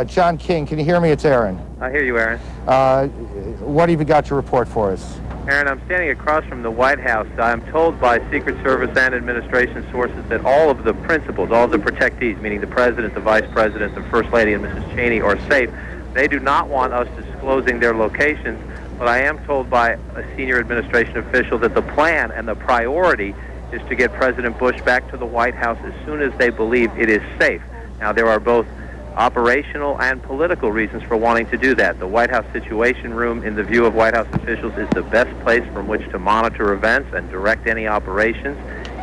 John King, can you hear me? It's Aaron. I hear you, Aaron. What have you got to report for us? Aaron, I'm standing across from the White House. I'm told by Secret Service and administration sources that all of the principals, all of the protectees, meaning the President, the Vice President, the First Lady, and Mrs. Cheney, are safe. They do not want us disclosing their locations, but I am told by a senior administration official that the plan and the priority is to get President Bush back to the White House as soon as they believe it is safe. Now, there are both operational and political reasons for wanting to do that. The White House Situation Room, in the view of White House officials, is the best place from which to monitor events and direct any operations.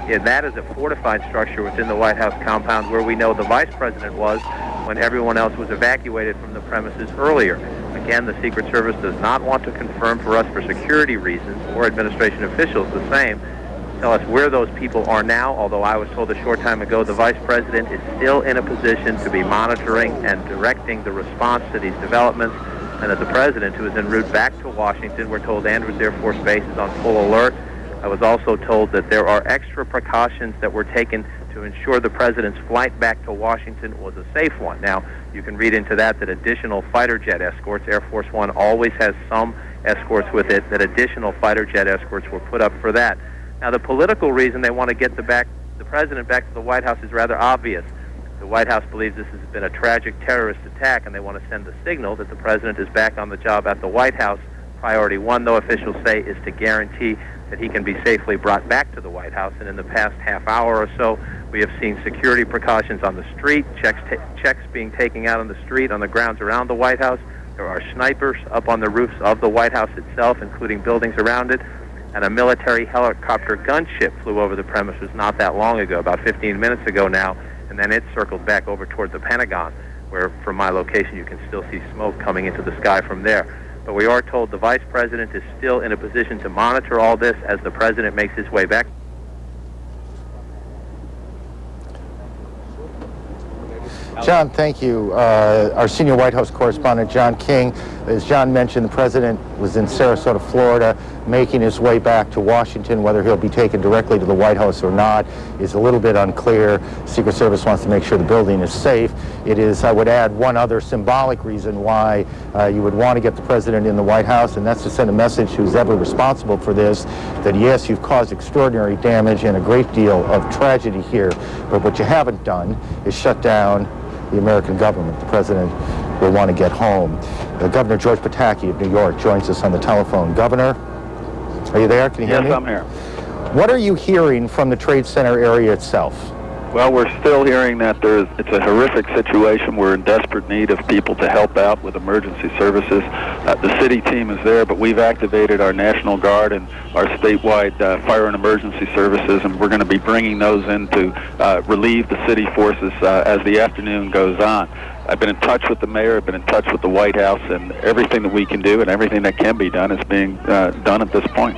And that is a fortified structure within the White House compound where we know the Vice President was when everyone else was evacuated from the premises earlier. Again, the Secret Service does not want to confirm for us for security reasons, or administration officials the same, tell us where those people are now, although I was told a short time ago the Vice President is still in a position to be monitoring and directing the response to these developments, and that the President, who is en route back to Washington, we're told Andrews Air Force Base is on full alert. I was also told that there are extra precautions that were taken to ensure the President's flight back to Washington was a safe one. Now, you can read into that additional fighter jet escorts, Air Force One always has some escorts with it, that additional fighter jet escorts were put up for that. Now, the political reason they want to get the President back to the White House is rather obvious. The White House believes this has been a tragic terrorist attack, and they want to send the signal that the President is back on the job at the White House. Priority one, though, officials say, is to guarantee that he can be safely brought back to the White House. And in the past half hour or so, we have seen security precautions on the street, checks being taken out on the street, on the grounds around the White House. There are snipers up on the roofs of the White House itself, including buildings around it. And a military helicopter gunship flew over the premises not that long ago, about 15 minutes ago now, and then it circled back over toward the Pentagon, where from my location you can still see smoke coming into the sky from there. But we are told the Vice President is still in a position to monitor all this as the President makes his way back. John, thank you. Our senior White House correspondent, John King. As John mentioned, the President was in Sarasota, Florida, making his way back to Washington. Whether he'll be taken directly to the White House or not is a little bit unclear. Secret Service wants to make sure the building is safe. It is, I would add, one other symbolic reason why you would want to get the President in the White House, and that's to send a message to who's ever responsible for this, that yes, you've caused extraordinary damage and a great deal of tragedy here, but what you haven't done is shut down the American government. The President will want to get home. Governor George Pataki of New York joins us on the telephone. Governor, are you there? Can you hear me? Yes, I'm here. What are you hearing from the Trade Center area itself? Well, we're still hearing that it's a horrific situation. We're in desperate need of people to help out with emergency services. The city team is there, but we've activated our National Guard and our statewide fire and emergency services, and we're going to be bringing those in to relieve the city forces as the afternoon goes on. I've been in touch with the mayor, I've been in touch with the White House, and everything that we can do and everything that can be done is being done at this point.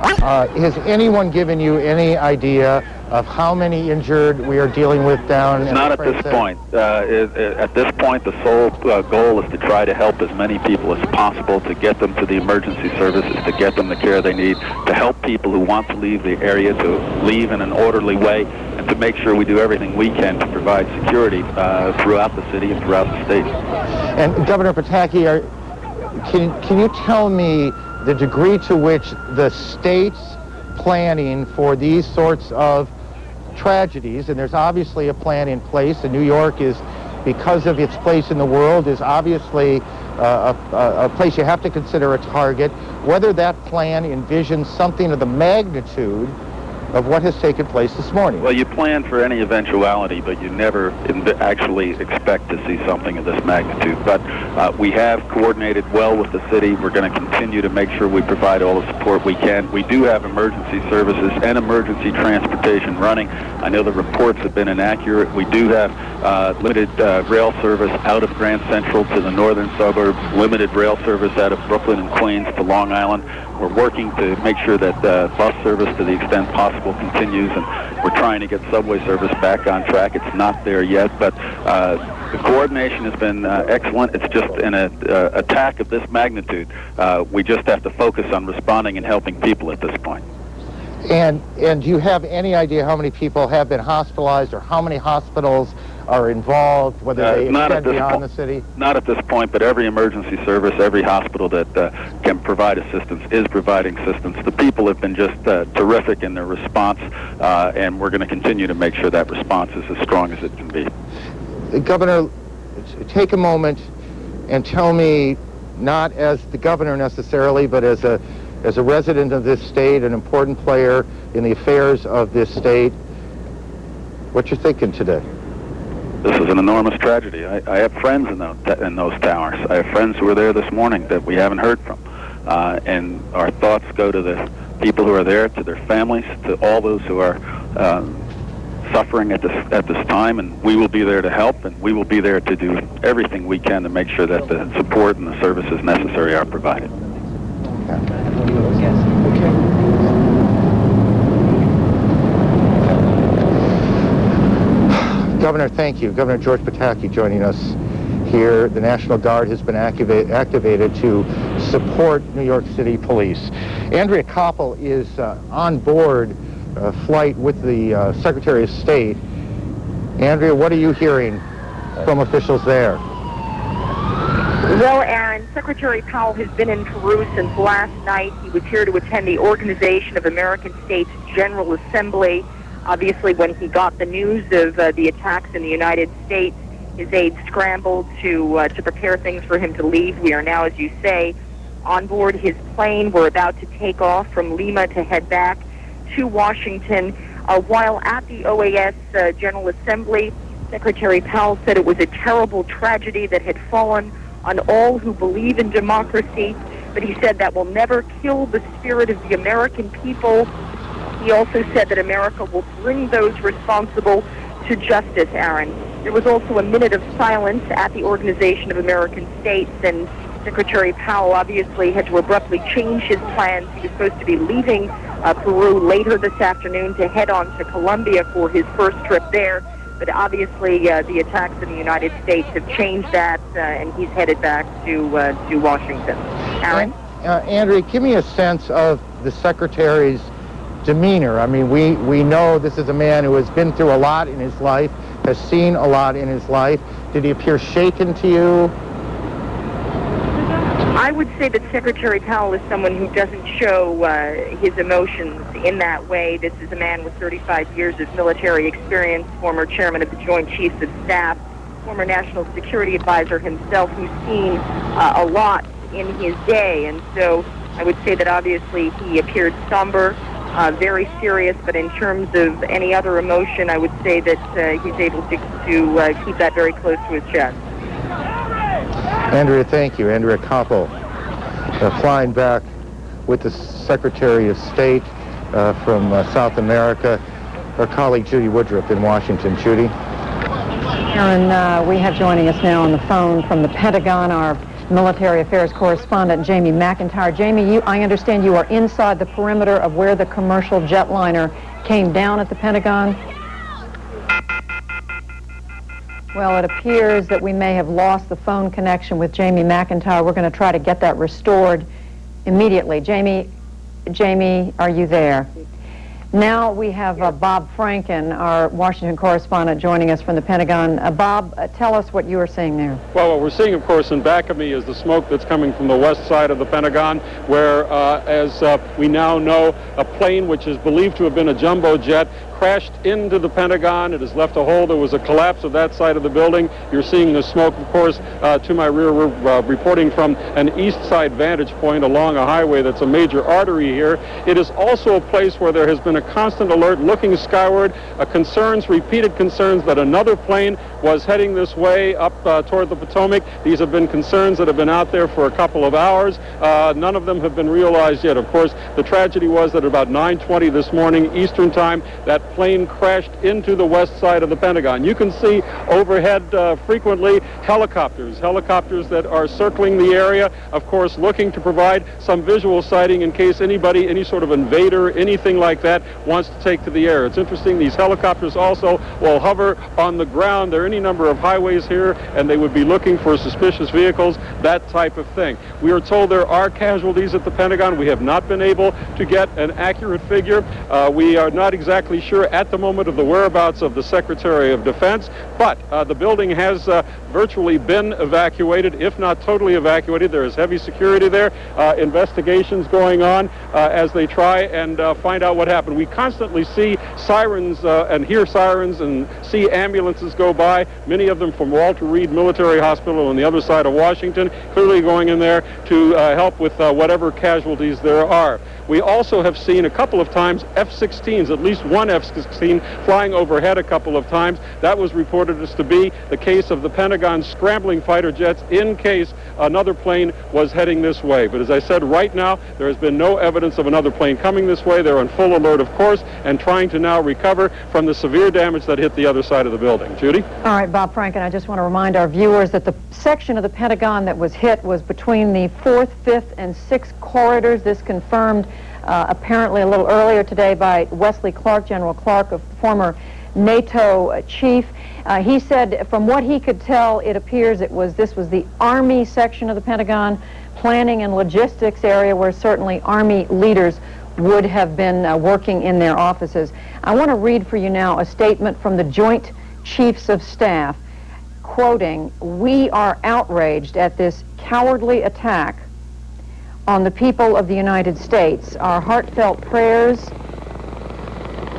Has anyone given you any idea of how many injured we are dealing with down? Not at this point. At this point, the sole goal is to try to help as many people as possible, to get them to the emergency services, to get them the care they need, to help people who want to leave the area to leave in an orderly way, and to make sure we do everything we can to provide security throughout the city and throughout the state. And Governor Pataki, can you tell me the degree to which the state's planning for these sorts of tragedies, and there's obviously a plan in place, and New York is, because of its place in the world, is obviously a place you have to consider a target, whether that plan envisions something of the magnitude of what has taken place this morning? Well, you plan for any eventuality, but you never actually expect to see something of this magnitude. But we have coordinated well with the city. We're going to continue to make sure we provide all the support we can. We do have emergency services and emergency transportation running. I know the reports have been inaccurate. We do have limited rail service out of Grand Central to the northern suburbs, limited rail service out of Brooklyn and Queens to Long Island. We're working to make sure that bus service, to the extent possible, continues, and we're trying to get subway service back on track. It's not there yet, but the coordination has been excellent. It's just an attack of this magnitude. We just have to focus on responding and helping people at this point. And do you have any idea how many people have been hospitalized or how many hospitals are involved, whether they extend beyond the city? Not at this point, but every emergency service, every hospital that can provide assistance is providing assistance. The people have been just terrific in their response, and we're going to continue to make sure that response is as strong as it can be. Governor, take a moment and tell me, not as the governor necessarily, but as a resident of this state, an important player in the affairs of this state, what you're thinking today. This is an enormous tragedy. I have friends in those towers. I have friends who were there this morning that we haven't heard from. And our thoughts go to the people who are there, to their families, to all those who are suffering at this time, and we will be there to help, and we will be there to do everything we can to make sure that the support and the services necessary are provided. Governor, thank you. Governor George Pataki joining us here. The National Guard has been activated to support New York City Police. Andrea Koppel is on board a flight with the Secretary of State. Andrea, what are you hearing from officials there? Well, Aaron, Secretary Powell has been in Peru since last night. He was here to attend the Organization of American States General Assembly. Obviously, when he got the news of the attacks in the United States, his aides scrambled to prepare things for him to leave. We are now, as you say, on board his plane. We're about to take off from Lima to head back to Washington. While at the OAS General Assembly, Secretary Powell said it was a terrible tragedy that had fallen on all who believe in democracy, but he said that will never kill the spirit of the American people. He also said that America will bring those responsible to justice, Aaron. There was also a minute of silence at the Organization of American States, and Secretary Powell obviously had to abruptly change his plans. He was supposed to be leaving Peru later this afternoon to head on to Colombia for his first trip there. But obviously, the attacks in the United States have changed that, and he's headed back to Washington. Aaron? Andrea, give me a sense of the Secretary's demeanor. I mean, we know this is a man who has been through a lot in his life, has seen a lot in his life. Did he appear shaken to you? I would say that Secretary Powell is someone who doesn't show his emotions in that way. This is a man with 35 years of military experience, former chairman of the Joint Chiefs of Staff, former National Security Advisor himself, who's seen a lot in his day. And so I would say that obviously he appeared somber, very serious, but in terms of any other emotion, I would say that he's able to keep that very close to his chest. Andrea, thank you. Andrea Koppel, flying back with the Secretary of State from South America. Our colleague Judy Woodruff in Washington. Judy? Aaron, we have joining us now on the phone from the Pentagon our military affairs correspondent Jamie McIntyre. Jamie, I understand you are inside the perimeter of where the commercial jetliner came down at the Pentagon. Well, it appears that we may have lost the phone connection with Jamie McIntyre. We're going to try to get that restored immediately. Jamie, are you there? Now we have Bob Franken, our Washington correspondent, joining us from the Pentagon. Bob, tell us what you are seeing there. Well, what we're seeing, of course, in back of me is the smoke that's coming from the west side of the Pentagon, where, as we now know, a plane which is believed to have been a jumbo jet crashed into the Pentagon. It has left a hole. There was a collapse of that side of the building. You're seeing the smoke, of course, to my rear. We're reporting from an east side vantage point along a highway that's a major artery here. It is also a place where there has been a constant alert looking skyward, repeated concerns that another plane was heading this way up toward the Potomac. These have been concerns that have been out there for a couple of hours. None of them have been realized yet. Of course, the tragedy was that about 9:20 this morning Eastern time, that plane crashed into the west side of the Pentagon. You can see overhead frequently helicopters that are circling the area, of course, looking to provide some visual sighting in case anybody, any sort of invader, anything like that, wants to take to the air. It's interesting, these helicopters also will hover on the ground. They're any number of highways here, and they would be looking for suspicious vehicles, that type of thing. We are told there are casualties at the Pentagon. We have not been able to get an accurate figure. We are not exactly sure at the moment of the whereabouts of the Secretary of Defense, but the building has virtually been evacuated, if not totally evacuated. There is heavy security there, investigations going on as they try and find out what happened. We constantly see sirens and hear sirens and see ambulances go by, many of them from Walter Reed Military Hospital on the other side of Washington, clearly going in there to help with whatever casualties there are. We also have seen a couple of times F-16s, at least one F-16 flying overhead a couple of times. That was reported as to be the case of the Pentagon scrambling fighter jets in case another plane was heading this way. But as I said, right now, there has been no evidence of another plane coming this way. They're on full alert, of course, and trying to now recover from the severe damage that hit the other side of the building. Judy? All right, Bob Franken, I just want to remind our viewers that the section of the Pentagon that was hit was between the 4th, 5th, and 6th corridors. This confirmed apparently a little earlier today by Wesley Clark, General Clark, a former NATO chief. He said from what he could tell, it appears this was the Army section of the Pentagon, planning and logistics area where certainly Army leaders would have been working in their offices. I want to read for you now a statement from the Joint Chiefs of Staff, quoting, "We are outraged at this cowardly attack on the people of the United States. Our heartfelt prayers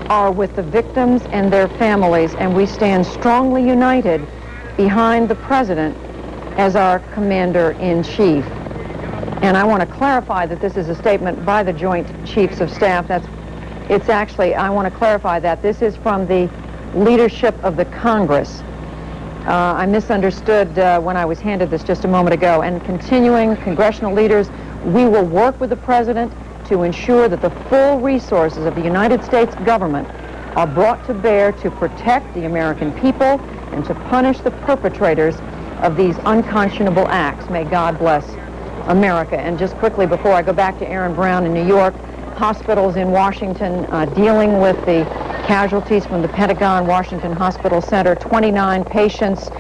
are with the victims and their families, and we stand strongly united behind the President as our Commander-in-Chief." And I want to clarify that this is a statement by the Joint Chiefs of Staff. I want to clarify that this is from the leadership of the Congress. I misunderstood when I was handed this just a moment ago. And continuing, congressional leaders, we will work with the President to ensure that the full resources of the United States government are brought to bear to protect the American people and to punish the perpetrators of these unconscionable acts. May God bless America. And just quickly, before I go back to Aaron Brown in New York, hospitals in Washington dealing with the casualties from the Pentagon Washington Hospital Center, 29 patients,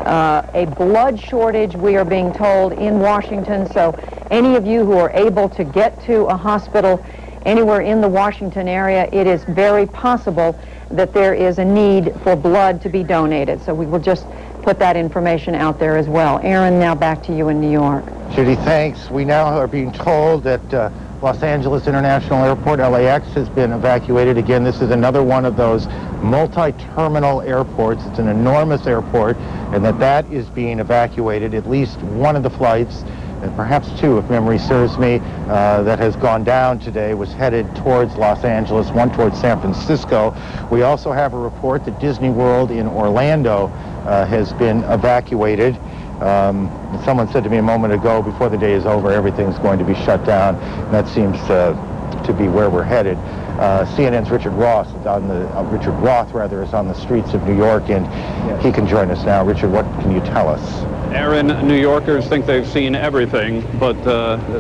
a blood shortage, we are being told, in Washington. So any of you who are able to get to a hospital anywhere in the Washington area, it is very possible that there is a need for blood to be donated. So we will just put that information out there as well. Aaron, now back to you in New York. Judy, thanks. We now are being told that Los Angeles International Airport, LAX, has been evacuated. Again, this is another one of those multi-terminal airports. It's an enormous airport, and that is being evacuated. At least one of the flights, and perhaps two, if memory serves me, that has gone down today was headed towards Los Angeles, one towards San Francisco. We also have a report that Disney World in Orlando has been evacuated. Someone said to me a moment ago, before the day is over, everything's going to be shut down. And that seems to be where we're headed. CNN's Richard Roth is on the streets of New York, and he can join us now. Richard, what can you tell us? Aaron, New Yorkers think they've seen everything, but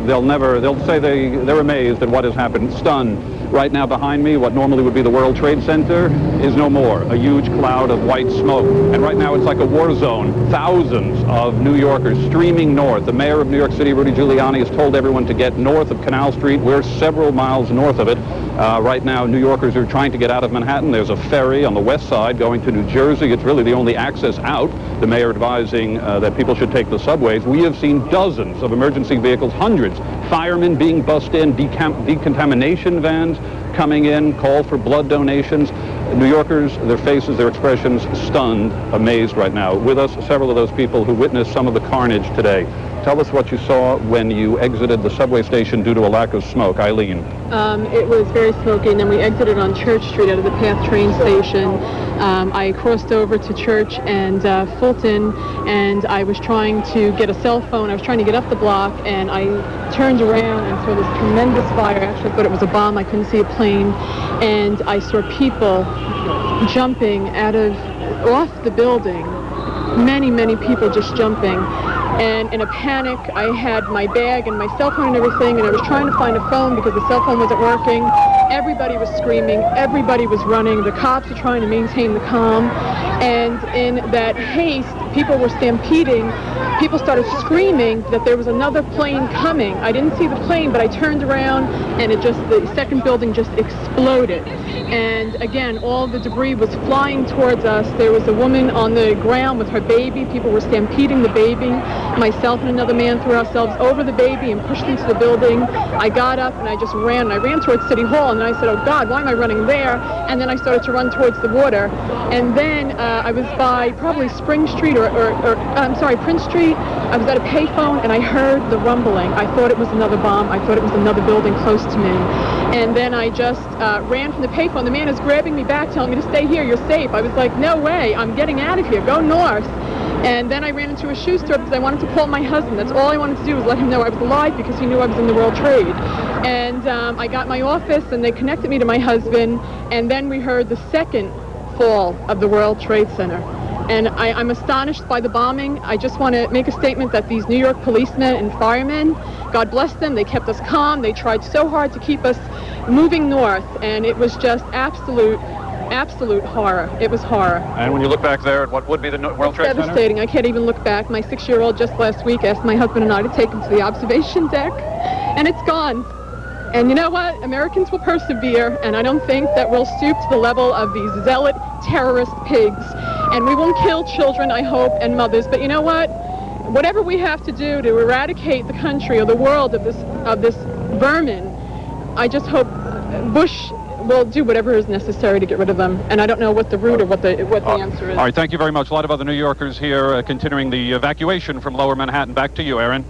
they'll say they're amazed at what has happened, stunned. Right now behind me, what normally would be the World Trade Center is no more, a huge cloud of white smoke. And right now it's like a war zone. Thousands of New Yorkers streaming north. The mayor of New York City, Rudy Giuliani, has told everyone to get north of Canal Street. We're several miles north of it. Right now, New Yorkers are trying to get out of Manhattan. There's a ferry on the west side going to New Jersey. It's really the only access out. The mayor advising that people should take the subways. We have seen dozens of emergency vehicles, hundreds, firemen being bussed in, decontamination vans coming in, call for blood donations. New Yorkers, their faces, their expressions, stunned, amazed right now. With us, several of those people who witnessed some of the carnage today. Tell us what you saw when you exited the subway station due to a lack of smoke. Eileen. It was very smoky, and then we exited on Church Street out of the PATH train station. I crossed over to Church and Fulton, and I was trying to get a cell phone. I was trying to get up the block, and I turned around and saw this tremendous fire. Actually, I thought it was a bomb. I couldn't see a plane, and I saw people jumping off the building. Many people just jumping. And in a panic, I had my bag and my cell phone and everything, and I was trying to find a phone because the cell phone wasn't working. Everybody was screaming. Everybody was running. The cops were trying to maintain the calm. And in that haste, people were stampeding. People started screaming that there was another plane coming. I didn't see the plane, but I turned around and the second building just exploded. And again, all the debris was flying towards us. There was a woman on the ground with her baby. People were stampeding the baby. Myself and another man threw ourselves over the baby and pushed into the building. I got up and I just ran. And I ran towards City Hall, and then I said, oh God, why am I running there? And then I started to run towards the water. And then I was by probably Spring Street Prince Street. I was at a payphone and I heard the rumbling. I thought it was another bomb. I thought it was another building close to me. And then I just ran from the payphone. The man is grabbing me back, telling me to stay here, you're safe. I was like, no way, I'm getting out of here, go north. And then I ran into a shoe store because I wanted to call my husband. That's all I wanted to do was let him know I was alive because he knew I was in the World Trade. And I got my office and they connected me to my husband. And then we heard the second fall of the World Trade Center. And I'm astonished by the bombing. I just want to make a statement that these New York policemen and firemen, God bless them, they kept us calm. They tried so hard to keep us moving north. And it was just absolute horror. It was horror. And when you look back there at what would be the World Trade Center? Devastating. I can't even look back. My 6-year-old just last week asked my husband and I to take him to the observation deck, and it's gone. And you know what? Americans will persevere, and I don't think that we'll stoop to the level of these zealot terrorist pigs. And we won't kill children, I hope, and mothers. But you know what? Whatever we have to do to eradicate the country or the world of this vermin, I just hope Bush will do whatever is necessary to get rid of them. And I don't know what the root or what the answer is. All right, thank you very much. A lot of other New Yorkers here continuing the evacuation from Lower Manhattan. Back to you, Aaron.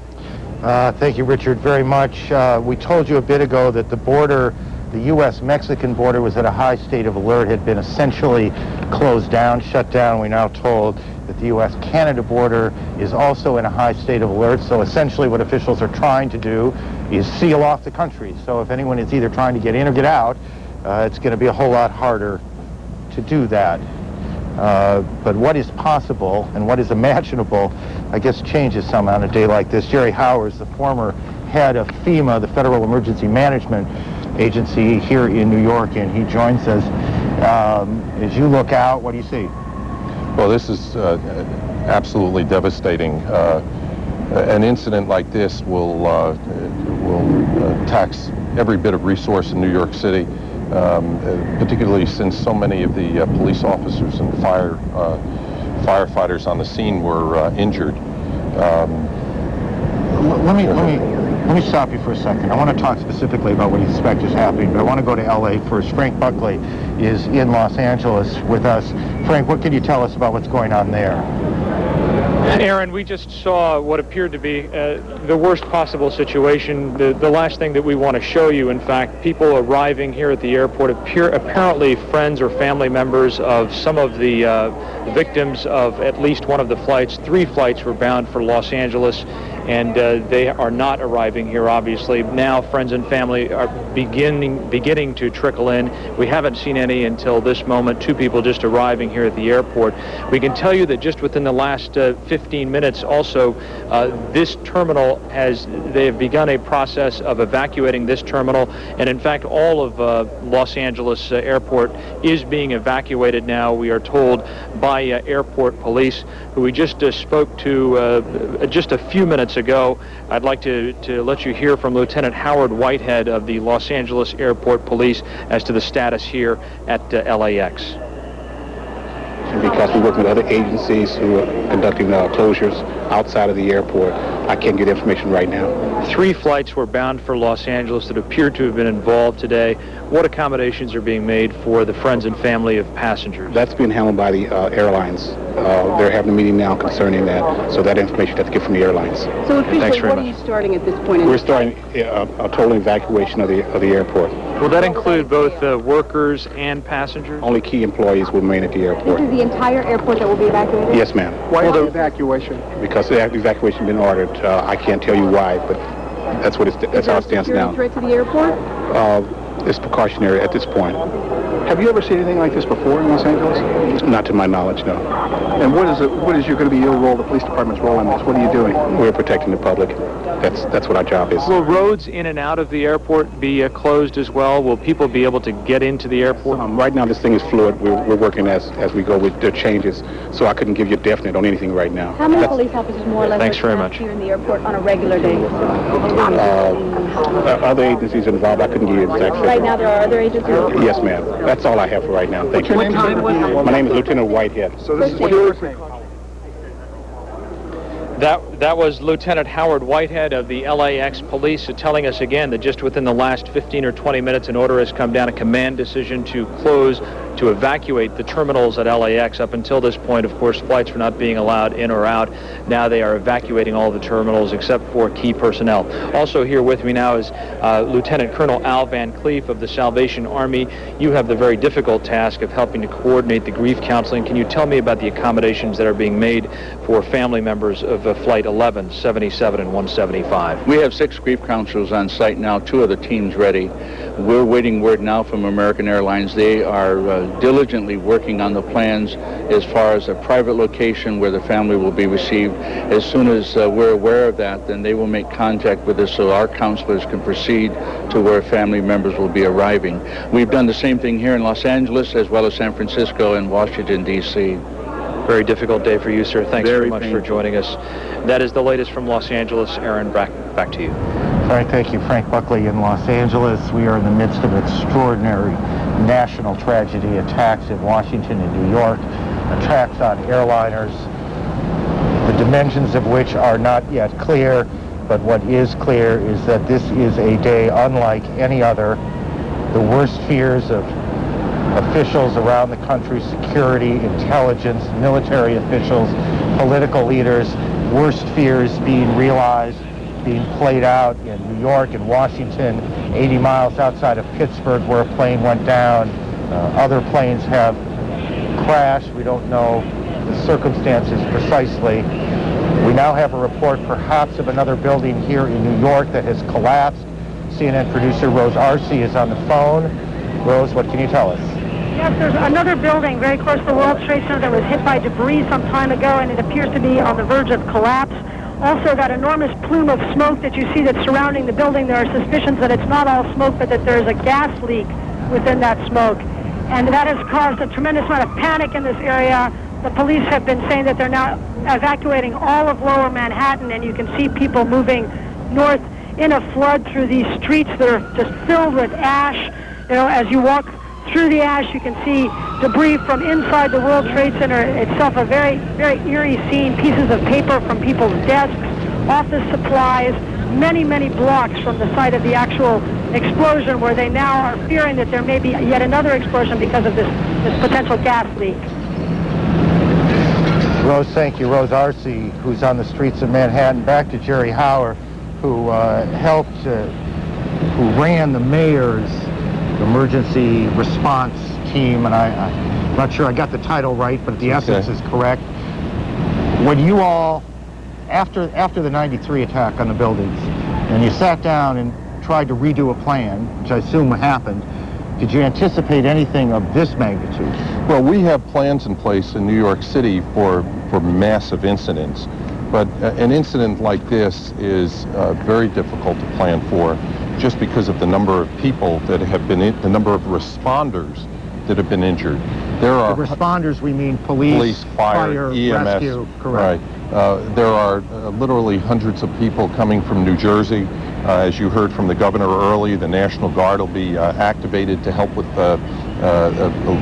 Thank you, Richard, very much. We told you a bit ago that the border, the U.S.-Mexican border, was at a high state of alert, had been essentially closed down, shut down. We're now told that the U.S.-Canada border is also in a high state of alert. So essentially what officials are trying to do is seal off the country. So if anyone is either trying to get in or get out, it's going to be a whole lot harder to do that. But what is possible and what is imaginable, I guess, changes some on a day like this. Jerry Howers, the former head of FEMA, the Federal Emergency Management Agency here in New York, and he joins us. As you look out, what do you see? Well, this is absolutely devastating. An incident like this will tax every bit of resource in New York City. Particularly since so many of the police officers and firefighters on the scene were injured. Let me stop you for a second. I want to talk specifically about what you suspect is happening, but I want to go to L.A. first. Frank Buckley is in Los Angeles with us. Frank, what can you tell us about what's going on there? Aaron, we just saw what appeared to be the worst possible situation. The last thing that we want to show you, in fact, people arriving here at the airport apparently friends or family members of some of the victims of at least one of the flights. 3 flights were bound for Los Angeles, and they are not arriving here, obviously. Now friends and family are beginning to trickle in. We haven't seen any until this moment, 2 people just arriving here at the airport. We can tell you that just within the last 15 minutes also, this terminal they have begun a process of evacuating this terminal, and in fact all of Los Angeles airport is being evacuated now, we are told, by airport police, who we just spoke to just a few minutes ago. I'd like to let you hear from Lieutenant Howard Whitehead of the Los Angeles Airport Police as to the status here at LAX. Because we work with other agencies who are conducting closures outside of the airport, I can't get information right now. 3 flights were bound for Los Angeles that appear to have been involved today. What accommodations are being made for the friends and family of passengers? That's being handled by the airlines. They're having a meeting now concerning that, so that information has to get from the airlines. So officially, what are you starting at this point? We're starting a total evacuation of the airport. Will that include both workers and passengers? Only key employees will remain at the airport. This is the entire airport that will be evacuated? Yes, ma'am. Why the evacuation? Because the evacuation has been ordered. I can't tell you why, but that's how it stands now. Is there a security threat to the airport? it's precautionary at this point. Have you ever seen anything like this before in Los Angeles? Not to my knowledge, no. And what is going to be your role, the police department's role in this? What are you doing? We're protecting the public. That's what our job is. Will roads in and out of the airport be closed as well? Will people be able to get into the airport? Right now, this thing is fluid. We're working as we go with the changes, so I couldn't give you a definite on anything right now. How many police officers more or less Thanks very much. here in the airport on a regular day? Other agencies involved, I couldn't give you exact figure. Right now, there are other agencies? Yes, ma'am. That's all I have for right now. Thank you. What time was it? My name is Lieutenant Whitehead. So this is what you're saying. That was Lieutenant Howard Whitehead of the LAX Police telling us again that just within the last 15 or 20 minutes, an order has come down, a command decision to close, to evacuate the terminals at LAX. Up until this point, of course, flights were not being allowed in or out. Now they are evacuating all the terminals except for key personnel. Also here with me now is Lieutenant Colonel Al Van Cleef of the Salvation Army. You have the very difficult task of helping to coordinate the grief counseling. Can you tell me about the accommodations that are being made for family members of Flight 11, 77, and 175? We have 6 grief counselors on site now, 2 of the teams ready. We're waiting word now from American Airlines. They are diligently working on the plans as far as a private location where the family will be received. As soon as we're aware of that, then they will make contact with us so our counselors can proceed to where family members will be arriving. We've done the same thing here in Los Angeles as well as San Francisco and Washington, D.C. Very difficult day for you, sir. Thanks very much painful. for joining us. That is the latest from Los Angeles. Aaron, back to you. Frank, thank you. Frank Buckley in Los Angeles. We are in the midst of extraordinary national tragedy, attacks in Washington and New York, attacks on airliners, the dimensions of which are not yet clear, but what is clear is that this is a day unlike any other. The worst fears of officials around the country, security, intelligence, military officials, political leaders, worst fears being realized, being played out in New York and Washington, 80 miles outside of Pittsburgh where a plane went down. Other planes have crashed. We don't know the circumstances precisely. We now have a report perhaps of another building here in New York that has collapsed. CNN producer Rose Arce is on the phone. Rose, what can you tell us? Yes, there's another building very close to the World Trade Center that was hit by debris some time ago, and it appears to be on the verge of collapse. Also, that enormous plume of smoke that you see that's surrounding the building, there are suspicions that it's not all smoke, but that there is a gas leak within that smoke. And that has caused a tremendous amount of panic in this area. The police have been saying that they're now evacuating all of Lower Manhattan, and you can see people moving north in a flood through these streets that are just filled with ash. You know, as you walk through the ash, you can see debris from inside the World Trade Center itself, a very, very eerie scene, pieces of paper from people's desks, office supplies, many, many blocks from the site of the actual explosion, where they now are fearing that there may be yet another explosion because of this potential gas leak. Rose, thank you. Rose Arce, who's on the streets of Manhattan. Back to Jerry Hauer, who who ran the mayor's emergency response team, and I'm not sure I got the title right, but the essence is correct. When you all, after the 93 attack on the buildings, and you sat down and tried to redo a plan, which I assume happened, did you anticipate anything of this magnitude? Well, we have plans in place in New York City for massive incidents, but an incident like this is very difficult to plan for, just because of the number of people that have been the number of responders that have been injured. There are the responders, we mean police, fire, EMS, rescue, correct. Right. There are literally hundreds of people coming from New Jersey. As you heard from the governor early, the National Guard will be activated to help with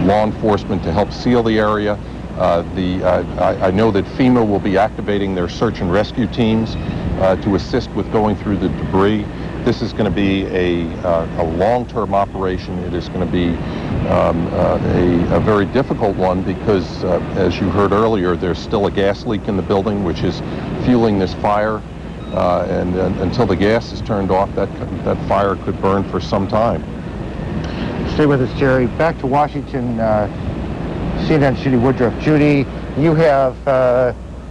law enforcement to help seal the area. I know that FEMA will be activating their search and rescue teams to assist with going through the debris. This is going to be a long-term operation. It is going to be a very difficult one because, as you heard earlier, there's still a gas leak in the building, which is fueling this fire. And until the gas is turned off, that fire could burn for some time. Stay with us, Jerry. Back to Washington, CNN Judy Woodruff. Judy, you have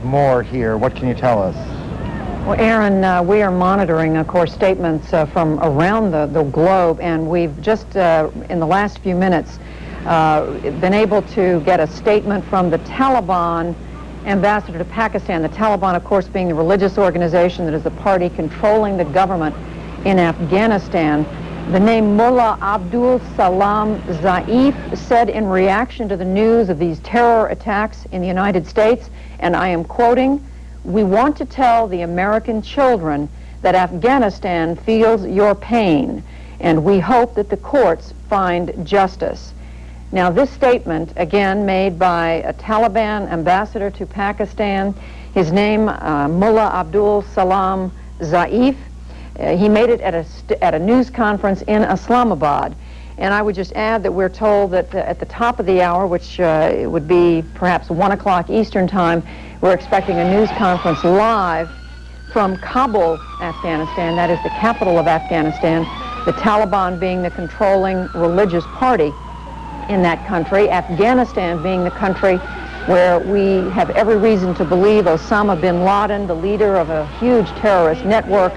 more here. What can you tell us? Well, Aaron, we are monitoring, of course, statements from around the globe, and we've just, in the last few minutes, been able to get a statement from the Taliban ambassador to Pakistan. The Taliban, of course, being the religious organization that is the party controlling the government in Afghanistan. The name Mullah Abdul Salam Zaif said in reaction to the news of these terror attacks in the United States, and I am quoting, "We want to tell the American children that Afghanistan feels your pain, and we hope that the courts find justice." Now, this statement, again, made by a Taliban ambassador to Pakistan, his name, Mullah Abdul Salam Zaif, he made it at a news conference in Islamabad. And I would just add that we're told that at the top of the hour, which it would be perhaps 1 o'clock Eastern time, we're expecting a news conference live from Kabul, Afghanistan. That is the capital of Afghanistan, the Taliban being the controlling religious party in that country, Afghanistan being the country where we have every reason to believe Osama bin Laden, the leader of a huge terrorist network,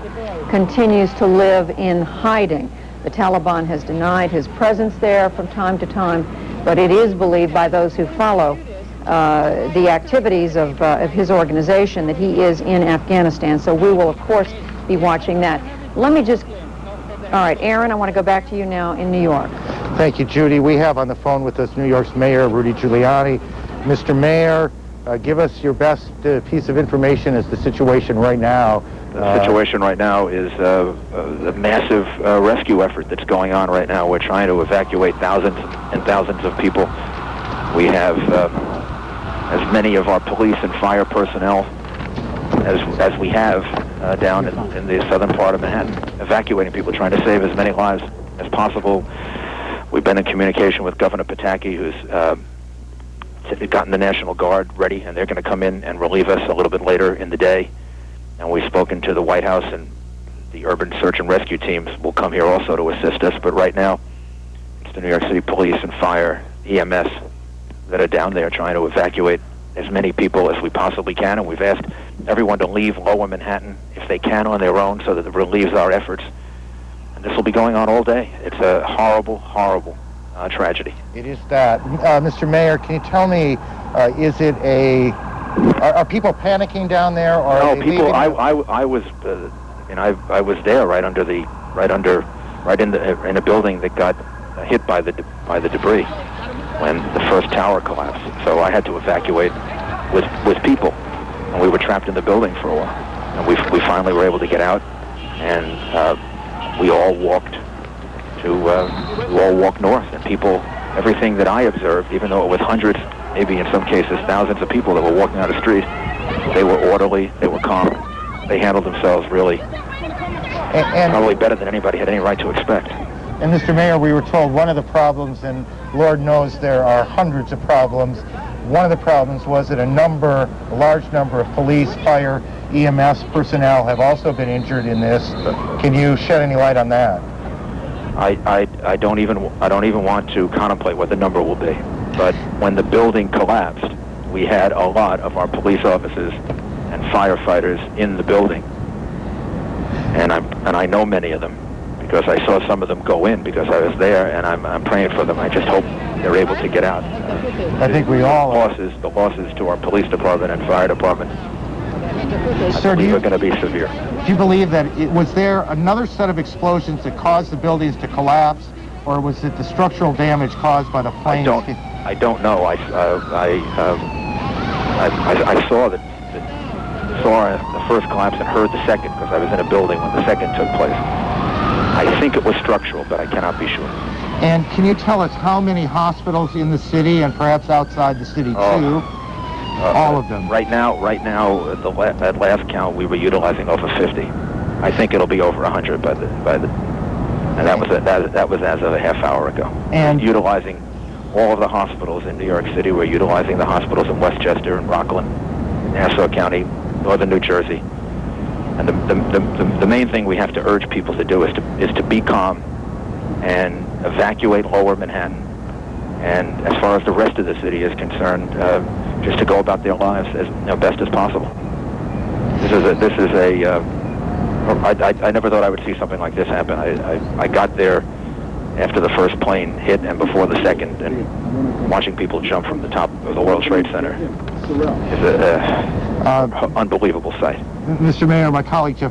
continues to live in hiding. The Taliban has denied his presence there from time to time, but it is believed by those who follow the activities of his organization that he is in Afghanistan. So we will, of course, be watching that. Let me just... All right, Aaron, I want to go back to you now in New York. Thank you, Judy. We have on the phone with us New York's Mayor, Rudy Giuliani. Mr. Mayor, give us your best piece of information as the situation right now. The situation right now is a massive rescue effort that's going on right now. We're trying to evacuate thousands and thousands of people. We have as many of our police and fire personnel as we have down in the southern part of Manhattan, evacuating people, trying to save as many lives as possible. We've been in communication with Governor Pataki, who's gotten the National Guard ready, and they're going to come in and relieve us a little bit later in the day. And we've spoken to the White House, and the urban search and rescue teams will come here also to assist us. But right now, it's the New York City Police and Fire, EMS, that are down there trying to evacuate as many people as we possibly can. And we've asked everyone to leave Lower Manhattan if they can on their own so that it relieves our efforts. And this will be going on all day. It's a horrible, horrible tragedy. It is that. Mr. Mayor, can you tell me, is it a... Are people panicking down there, or no? Are they People, I was there right in a building that got hit by the debris when the first tower collapsed. So I had to evacuate with people, and we were trapped in the building for a while. And we finally were able to get out, and we all walked north. And people, everything that I observed, even though it was hundreds, maybe in some cases thousands of people that were walking down the street, they were orderly, they were calm, they handled themselves really probably better than anybody had any right to expect. And Mr. Mayor, we were told one of the problems, and Lord knows there are hundreds of problems, one of the problems was that a large number of police, fire, EMS personnel have also been injured in this. Can you shed any light on that? I don't even want to contemplate what the number will be. But when the building collapsed, we had a lot of our police officers and firefighters in the building, and I know many of them because I saw some of them go in because I was there, and I'm praying for them. I just hope they're able to get out. I think we all the losses to our police department and fire department, Sir, are going to be severe. Do you believe that was there another set of explosions that caused the buildings to collapse, or was it the structural damage caused by the flames? I don't know. I saw the first collapse and heard the second because I was in a building when the second took place. I think it was structural, but I cannot be sure. And can you tell us how many hospitals in the city and perhaps outside the city too? All of them. Right now, at last count, we were utilizing over 50. I think it'll be over 100 and that was as of a half hour ago. And utilizing all of the hospitals in New York City. We're utilizing the hospitals in Westchester and Rockland, Nassau County, northern New Jersey. And the main thing we have to urge people to do is to be calm and evacuate Lower Manhattan. And as far as the rest of the city is concerned, just to go about their lives as best as possible. I never thought I would see something like this happen. I got there after the first plane hit and before the second, and watching people jump from the top of the World Trade Center is an unbelievable sight. Mr. Mayor, my colleague Jeff